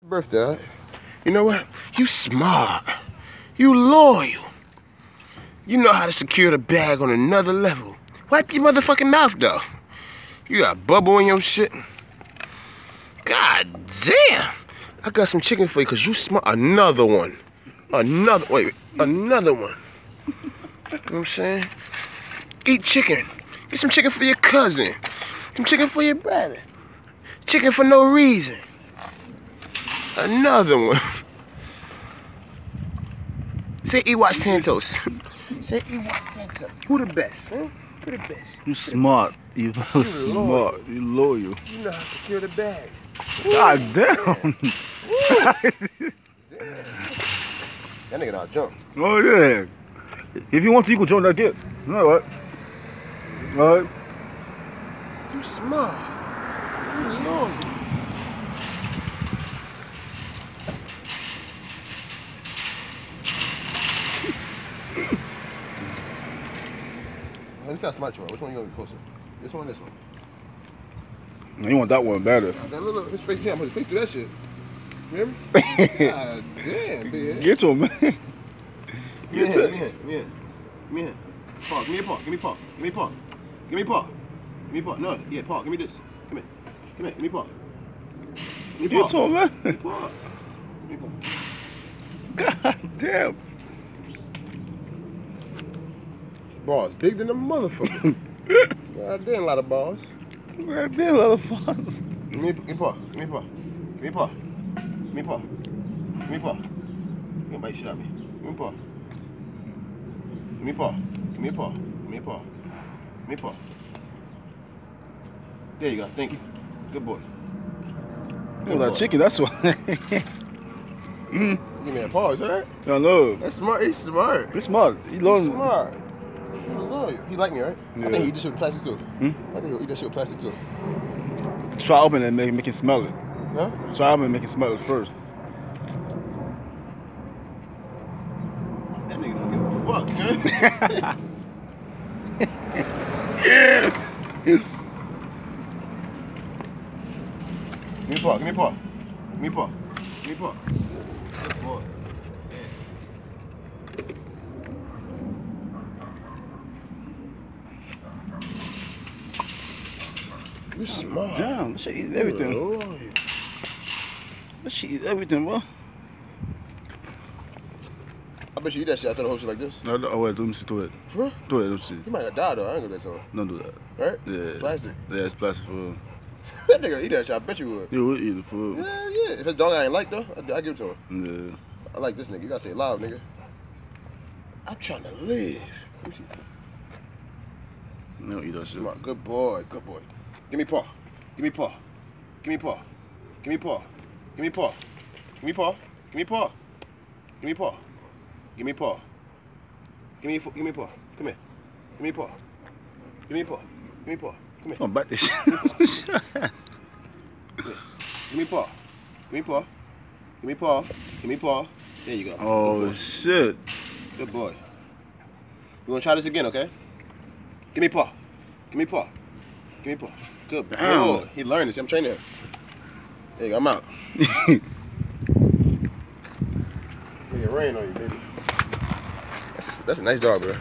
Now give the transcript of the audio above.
Birthday. You know what? You smart. You loyal. You know how to secure the bag on another level. Wipe your motherfucking mouth though. You got bubble in your shit. God damn. I got some chicken for you because you smart. Another one. Another one. You know what I'm saying? Eat chicken. Get some chicken for your cousin. Some chicken for your brother. Chicken for no reason. Another one. Say Ewok Santos. Say Ewok Santos. Who the best, huh? Who the best? You smart. You smart. Loyal. You loyal. You know how to secure the bag. God damn. That nigga not jump. Oh yeah. If you want to, you can jump that kid. You know what? All right. You smart. You loyal. Let me see how smart you are. Which one you gonna be closer? This one or this one? You want that one better. Look, his face jam. His face do that shit. You hear me? God damn, big head. Get to him, man. Give me a hand. Give me a hand. Give me a hand. Give me a hand. Paw. Give me a paw. Give me a paw. Give me a paw. Give me a paw. Give me a paw. No, yeah, paw. Give me this. Come here. Come here. Give me a paw. Give me a paw. Get to him, man. Give me a paw. Give me a paw. God damn. Balls big than a motherfucker. God damn, a lot of balls. God damn, a lot of balls. Give me a paw. Give me a paw. Give me a paw. Give me a paw. Give me a paw. You gonna bite shit out of me. Give me a paw. Give me a paw. Give me a paw. Give me a paw. Give me a paw. There you go. Thank you. Good boy. Oh, that chicken, that's why. Give me a paw, is that right? I know. That's smart. He's smart. He's smart. He's smart. He like me, right? Yeah. I think he eat this shit with plastic too. Hmm? I think he'll eat that shit with plastic too. Try open it and make him smell it. Huh? Try open and make him smell it first. That nigga don't give a fuck, man. Give me a paw, give me a paw. Give me a paw. Give me a paw. Good boy. You smart. Damn, that shit eat everything. Oh. That shit eat everything, bro. I bet you eat that shit after the whole shit like this. No, oh wait, let me see to it. For real? To it, let me see. He might have died though. I ain't gonna do that to him. Don't do that. Right? Yeah. Plastic. Yeah, it's plastic food. That nigga eat that shit. I bet you would. You would eat the food. Yeah, yeah. If his dog I ain't like though, I give it to him. Yeah. I like this nigga. You gotta stay alive, nigga. I'm trying to live. You don't eat that shit. Smart. Good boy. Good boy. Give me paw. Give me paw. Give me paw. Give me paw. Give me paw. Give me paw. Give me paw. Give me paw. Give me paw. Give me paw. Come here. Give me paw. Give me paw. Give me paw. Come here. Don't bite this shit. Give me paw. Give me paw. Give me paw. Give me paw. There you go. Oh shit. Good boy. We're gonna try this again, okay? Give me paw. Give me paw. Give me paw. Good boy. Damn. He learned this. I'm training him. There you go. I'm out. Make it rain on you, baby. That's a nice dog, bro.